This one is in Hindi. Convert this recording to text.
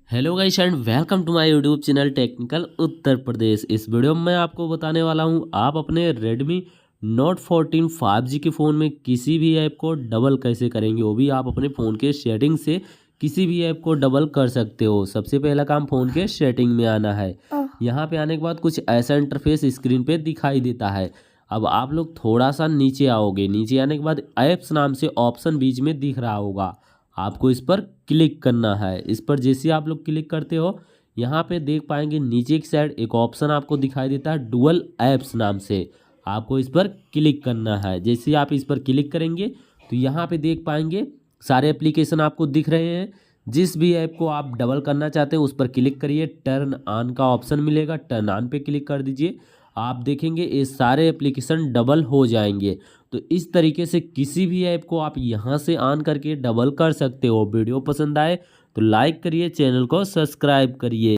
Hello guys and welcome to my YouTube channel technical Uttar Pradesh. इस वीडियो में मैं आपको बताने वाला हूं आप अपने Redmi Note 14 5G के फ़ोन में किसी भी ऐप को डबल कैसे करेंगे, वो भी आप अपने फ़ोन के सेटिंग से किसी भी ऐप को डबल कर सकते हो। सबसे पहला काम फ़ोन के सेटिंग में आना है। यहाँ पे आने के बाद कुछ ऐसा इंटरफेस स्क्रीन पे दिखाई देता है। अब आप लोग थोड़ा सा नीचे आओगे, नीचे आने के बाद ऐप्स नाम से ऑप्शन बीच में दिख रहा होगा, आपको इस पर क्लिक करना है। इस पर जैसे आप लोग क्लिक करते हो, यहाँ पे देख पाएंगे नीचे की साइड एक ऑप्शन आपको दिखाई देता है डुअल ऐप्स नाम से, आपको इस पर क्लिक करना है। जैसे आप इस पर क्लिक करेंगे तो यहाँ पे देख पाएंगे सारे एप्लीकेशन आपको दिख रहे हैं। जिस भी ऐप को आप डबल करना चाहते हैं उस पर क्लिक करिए, टर्न ऑन का ऑप्शन मिलेगा, टर्न ऑन पे क्लिक कर दीजिए। आप देखेंगे ये सारे एप्लीकेशन डबल हो जाएंगे। तो इस तरीके से किसी भी ऐप को आप यहाँ से ऑन करके डबल कर सकते हो। वीडियो पसंद आए तो लाइक करिए, चैनल को सब्सक्राइब करिए।